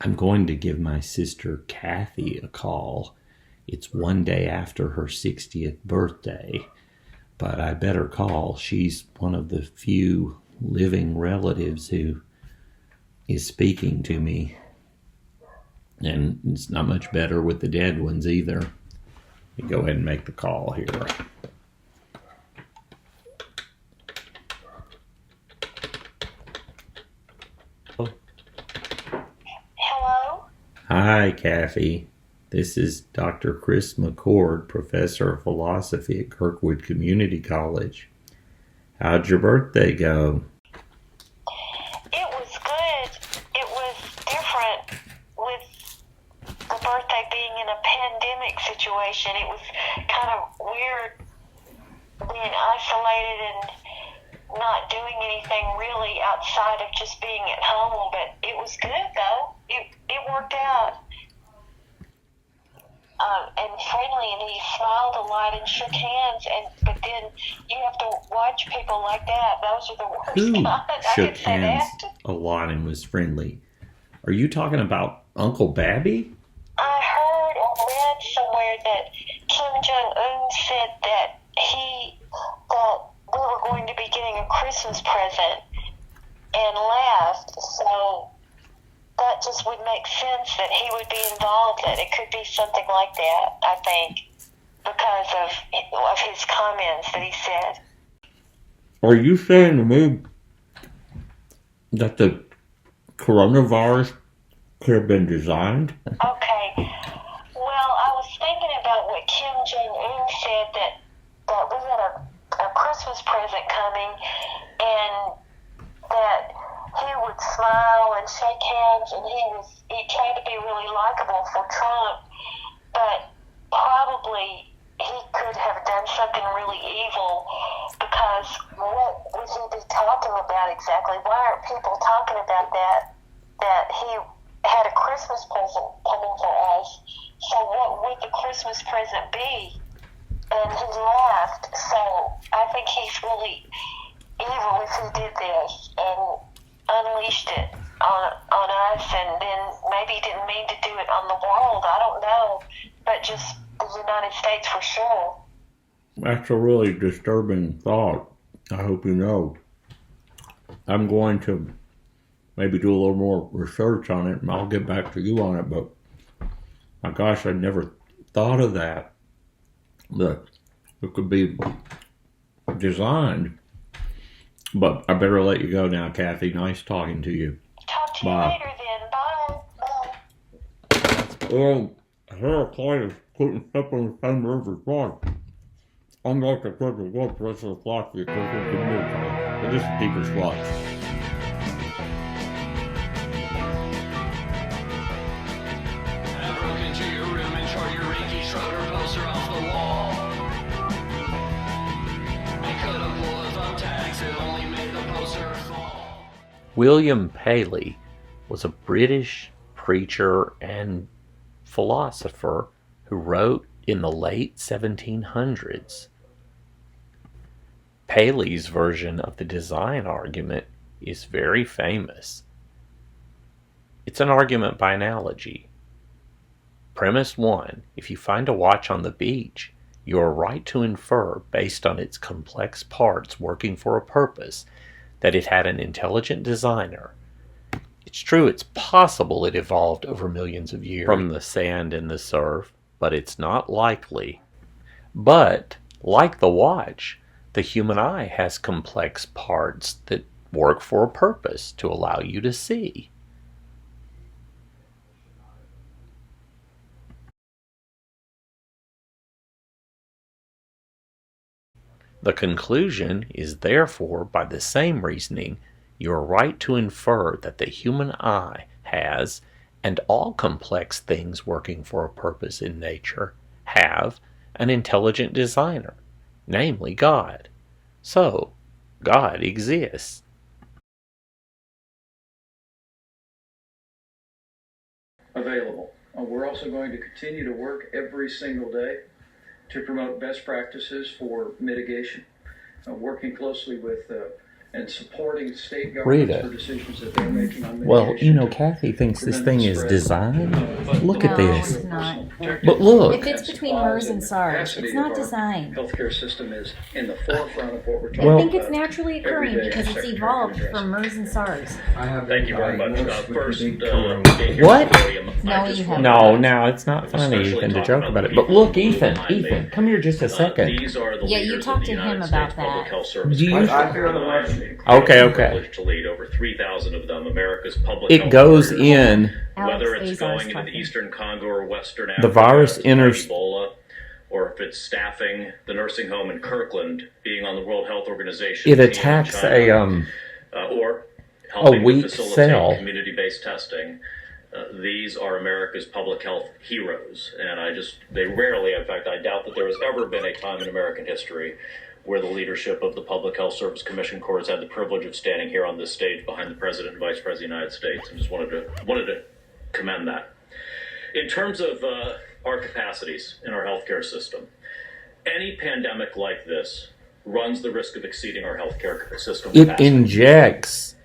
I'm going to give my sister Kathy a call. It's one day after her 60th birthday, but I better call. She's one of the few living relatives who is speaking to me, and it's not much better with the dead ones either. Let me go ahead and make the call here. Hello? Hi, Kathy. This is Dr. Chris McCord, Professor of Philosophy at Kirkwood Community College. How'd your birthday go? It was good. It was different with the birthday being in a pandemic situation. It was kind of weird being isolated and not doing anything really outside of just being at home, but it was good though. It worked out. And friendly, and he smiled a lot and shook hands, but then you have to watch people like that. Those are the worst Who kinds. shook hands a lot and was friendly? Are you talking about Uncle Babby? I heard or read somewhere that Kim Jong-un said that we were going to be getting a Christmas present and laughed, so that just would make sense that he would be involved, that it could be something like that, I think, because of his comments that he said. Are you saying to me that the coronavirus could have been designed? Okay. Well, I was thinking about what Kim Jong-un said, that we had a Christmas present coming, and that he would smile and shake hands, and he tried to be really likable for Trump, but probably he could have done something really evil, because what would he be talking about exactly? Why aren't people talking about that he had a Christmas present coming for us? So what would the Christmas present be? And he laughed, so I think he's really evil if he did this and unleashed it on us, and then maybe he didn't mean to do it on the world. I don't know, but just the United States for sure. That's a really disturbing thought. I hope you know. I'm going to maybe do a little more research on it, and I'll get back to you on it, but my gosh, I never thought of that. That it could be designed. But I better let you go now, Kathy. Nice talking to you. Talk to you later then. Bye. Well, Harold Clyde is putting stuff on the same roof as God. Unlike the Kirkwood Professor of Philosophy at Kirkwood Community College. But this is Deeper's Flux. I broke into your room and tore your Reiki Schroeder poster off the wall. I could have pulled a thumbtacks, it only made the poster fall. William Paley was a British preacher and philosopher who wrote in the late 1700s. Paley's version of the design argument is very famous. It's an argument by analogy. Premise 1, if you find a watch on the beach, you are right to infer, based on its complex parts working for a purpose, that it had an intelligent designer. It's true, it's possible it evolved over millions of years from the sand and the surf, but it's not likely. But, like the watch, the human eye has complex parts that work for a purpose to allow you to see. The conclusion is therefore, by the same reasoning, you are right to infer that the human eye has, and all complex things working for a purpose in nature, have an intelligent designer, namely God. So, God exists. Available. We're also going to continue to work every single day to promote best practices for mitigation, working closely with and supporting state Rita. governments for decisions that they're making on Well, mitigation you know, to Kathy thinks this prevent thing the is spread. designed. Look at No, this. it's not. But look. If it's between MERS and SARS, it's not designed. Healthcare system is in the forefront of what we're talking Well- I about. think it's naturally occurring every day, because it's Secretary evolved can address from it. MERS and SARS. Thank you very much. First, being here What? at the podium, No, I just you wanted haven't. No, it's not funny, especially Ethan, to talk joke about about the it. But people look, who Ethan, behind me. come here just a second. These are the Yeah, you leaders talked of the to him United about States Public that. Health Service. Do you- Commission. I feel the rush. Okay, okay. Privileged to lead over 3,000 of them, America's public It health goes warriors. in. Whether Alex it's Azar's going into the talking. Eastern Congo or Western The Africa, virus to enters- fight Ebola, or if it's staffing the nursing home in Kirkland, being on the World Health Organization It team in attacks China, or helping to weak facilitate cell. community-based testing. These are America's public health heroes, and they rarely, in fact, I doubt that there has ever been a time in American history where the leadership of the Public Health Service Commission Corps has had the privilege of standing here on this stage behind the President and Vice President of the United States. I just wanted to commend that. In terms of our capacities in our healthcare system, any pandemic like this runs the risk of exceeding our healthcare system It capacity. injects.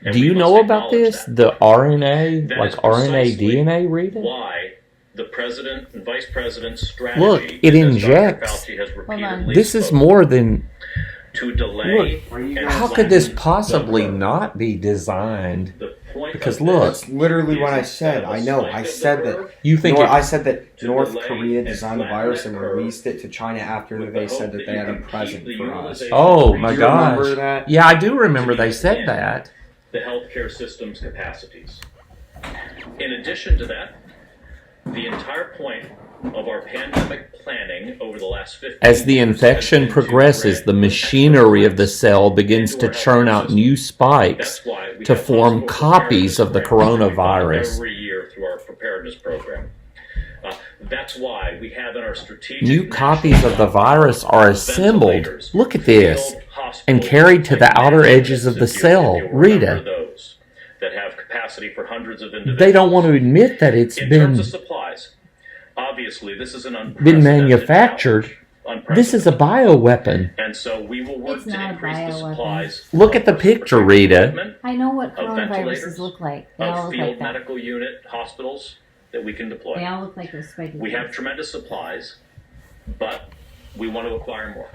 And Do we you must know about acknowledge this? that. The RNA, That like is RNA, precisely DNA reading? why the President and Vice President's strategy, Look, it as injects. Dr. Fauci has on. repeatedly This is spoken, more than. to delay. Look, and how could this flatten possibly the curve. not be designed? The point Because of look, this Literally what I is said. to I know. slacken I the said that. curve You think I it, said that to North delay Korea and designed the flatten virus that and curve released it to China after with they the said hope that they you had a can present keep the for us. utilization oh rate my Do you remember gosh. that? Yeah, I do remember they said in that. the healthcare system's capacities. In addition to that, the entire point of our pandemic planning over the last 15 As the years infection has been to progresses, bring the machinery of the cell begins to churn out new spikes That's why we to have form hospital copies of the preparedness programs coronavirus. every year through our preparedness program. That's why we have in our strategic New copies of the virus are assembled. ventilators, Look at this. field hospitals, And carried to the like outer many edges of the places, if cell. you remember Rita. those that have capacity for hundreds of individuals. They don't want to admit that it's In been terms of supplies, obviously this is an unprecedented manufactured. challenge. This is a bioweapon. And so we will work It's to not a increase the bioweapon. supplies. Look at the of picture, protective Rita. equipment, I know what Of ventilators, coronaviruses look like. They all of look field like that. medical unit hospitals that we can deploy. They all look like those spiky We have things. tremendous supplies, but we want to acquire more.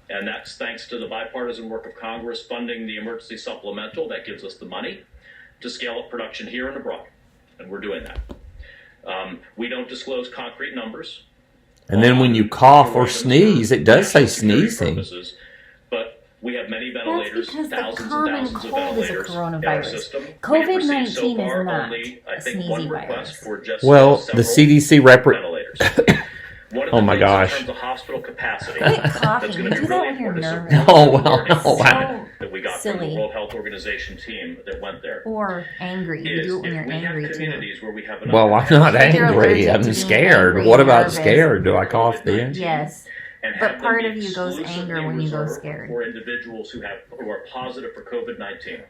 And that's thanks to the bipartisan work of Congress funding the emergency supplemental that gives us the money to scale up production here and abroad. And we're doing that. We don't disclose concrete numbers. And then when you cough or sneeze, it does say sneezing. Purposes, but we have many ventilators, because the thousands and common thousands of cold is a ventilators in our coronavirus. system. COVID-19 We have received so is far not only, I a think, sneezy one virus. request for just Well, the several CDC ventilators. One of Oh the my things gosh. In terms of hospital capacity, Quit that's coughing. going You to be do that really when you're important. nervous. Oh, well, It's oh, wow. that we got from Silly. the World Health Organization team that went there. Or angry. You Is do it when if you're we angry have too. communities where we have an Well, I'm not If you're angry. allergic I'm to being scared. angry, What you're about nervous. scared? Do I cough then? Yes. and But have them part be of you goes exclusively anger when you go reserved scared. For individuals who are positive for COVID-19.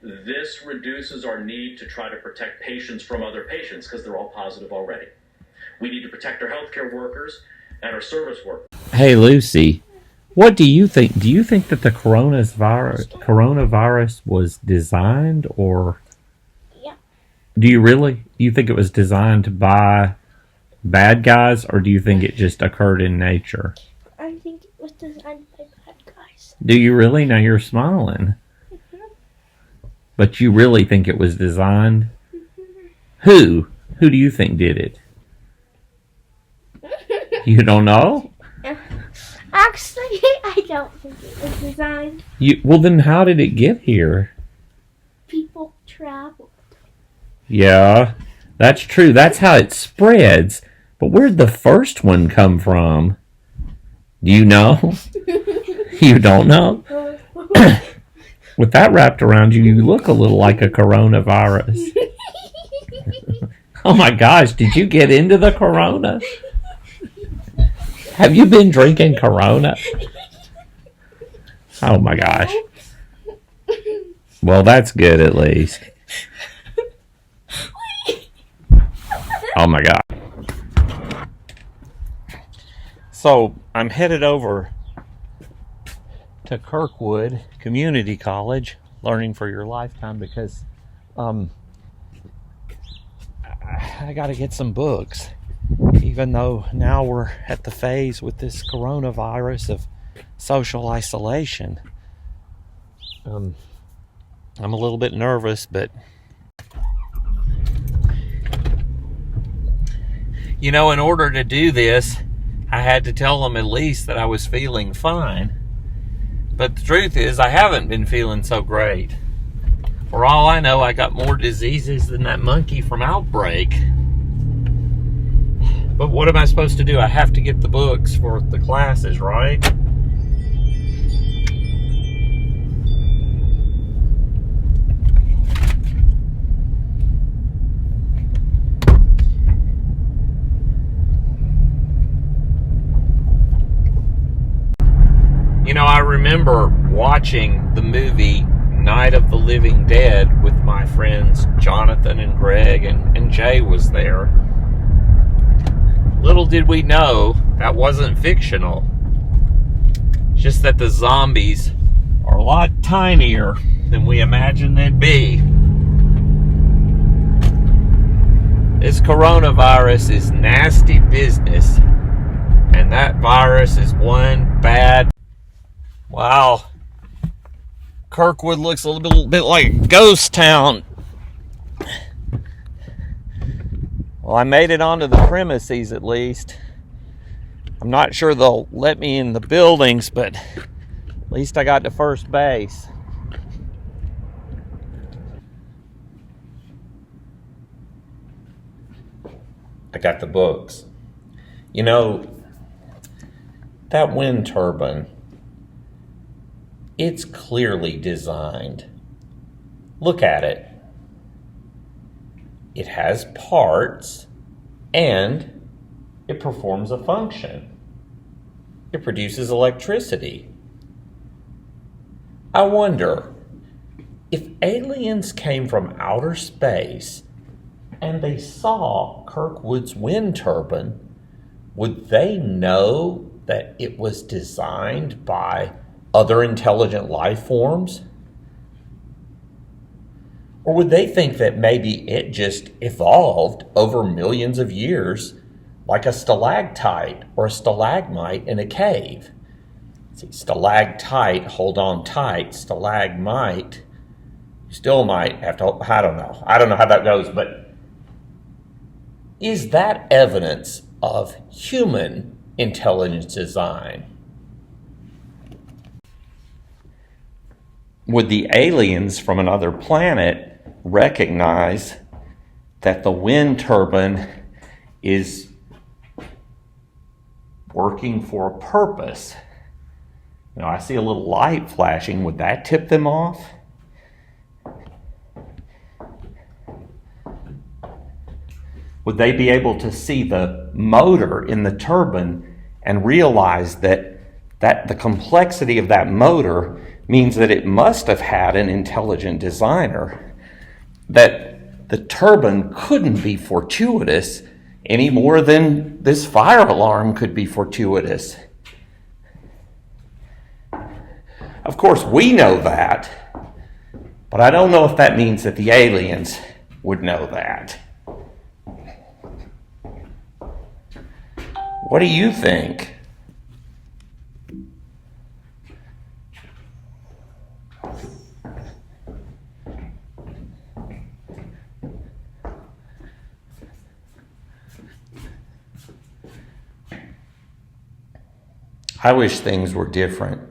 This reduces our need to try to protect patients from other patients because they're all positive already. We need to protect our healthcare workers and our service workers. Hey, Lucy, what do you think? Do you think that the coronavirus was designed, or Yeah. do you really? You think it was designed by bad guys, or do you think it just occurred in nature? I think it was designed by bad guys. Do you really? Now you're smiling. But you really think it was designed? Who? Who do you think did it? You don't know? Actually, I don't think it was designed. Well, then how did it get here? People travel. Yeah, that's true. That's how it spreads. But where'd the first one come from? Do you know? You don't know? With that wrapped around you, you look a little like a coronavirus. Oh my gosh, did you get into the corona? Have you been drinking corona? Oh my gosh. Well, that's good at least. Oh my god. So I'm headed over to Kirkwood Community College, Learning for Your Lifetime, because I got to get some books. Even though now we're at the phase with this coronavirus of social isolation. I'm a little bit nervous, but in order to do this, I had to tell them at least that I was feeling fine. But the truth is, I haven't been feeling so great. For all I know, I got more diseases than that monkey from Outbreak. But what am I supposed to do? I have to get the books for the classes, right? I remember watching the movie Night of the Living Dead with my friends Jonathan and Greg, and Jay was there. Little did we know that wasn't fictional. Just that the zombies are a lot tinier than we imagined they'd be. This coronavirus is nasty business, and that virus is one bad. Wow. Kirkwood looks a little bit like a ghost town. Well, I made it onto the premises at least. I'm not sure they'll let me in the buildings, but at least I got to first base. I got the books. That wind turbine, it's clearly designed. Look at it. It has parts and it performs a function. It produces electricity. I wonder if aliens came from outer space and they saw Kirkwood's wind turbine, would they know that it was designed by other intelligent life forms? Or would they think that maybe it just evolved over millions of years like a stalactite or a stalagmite in a cave? See, stalactite, hold on tight. Stalagmite, still might have to, I don't know how that goes, but is that evidence of human intelligence design? Would the aliens from another planet recognize that the wind turbine is working for a purpose? I see a little light flashing. Would that tip them off? Would they be able to see the motor in the turbine and realize that the complexity of that motor means that it must have had an intelligent designer, that the turbine couldn't be fortuitous any more than this fire alarm could be fortuitous? Of course, we know that, but I don't know if that means that the aliens would know that. What do you think? I wish things were different.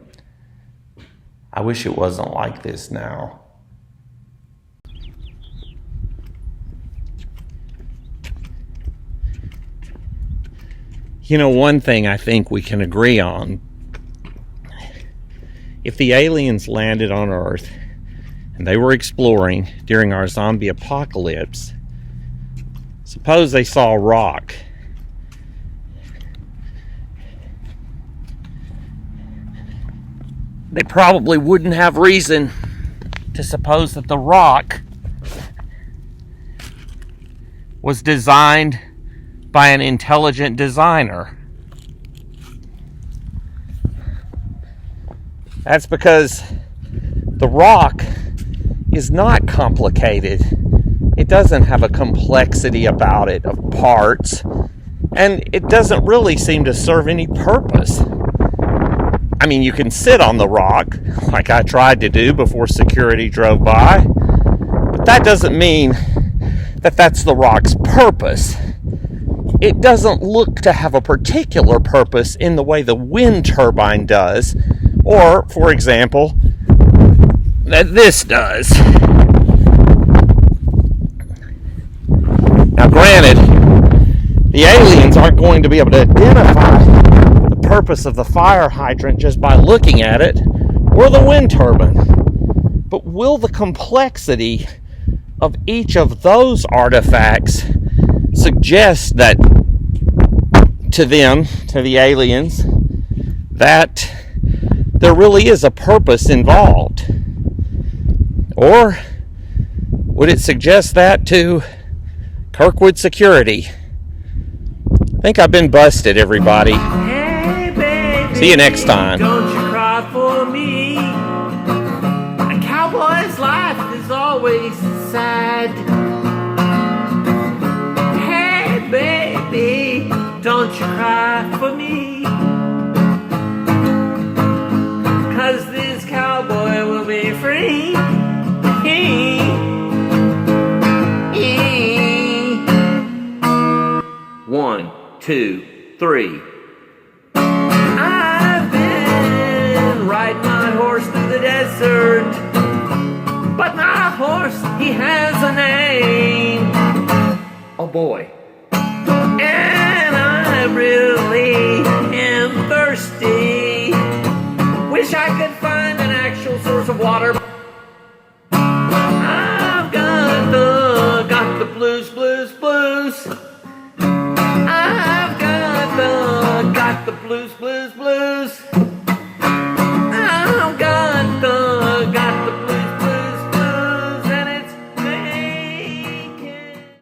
I wish it wasn't like this now. One thing I think we can agree on, if the aliens landed on Earth and they were exploring during our zombie apocalypse, suppose they saw a rock. They probably wouldn't have reason to suppose that the rock was designed by an intelligent designer. That's because the rock is not complicated. It doesn't have a complexity about it of parts, and it doesn't really seem to serve any purpose. I mean, you can sit on the rock, like I tried to do before security drove by, but that doesn't mean that that's the rock's purpose. It doesn't look to have a particular purpose in the way the wind turbine does, or, for example, that this does. Now, granted, the aliens aren't going to be able to identify the purpose of the fire hydrant just by looking at it, or the wind turbine. But will the complexity of each of those artifacts suggest that to them, to the aliens, that there really is a purpose involved? Or would it suggest that to Kirkwood Security? I think I've been busted, everybody. Hey, baby, See you next time. Don't you cry for me. A cowboy's life is always sad. Hey, baby, don't you cry for me. 'Cause this cowboy will be free. 1, 2, 3. I've been riding my horse through the desert, but my horse, he has a name. Oh boy. And I really am thirsty. Wish I could find an actual source of water. I've got the blues, blues, blues. I've got the blues, blues, blues.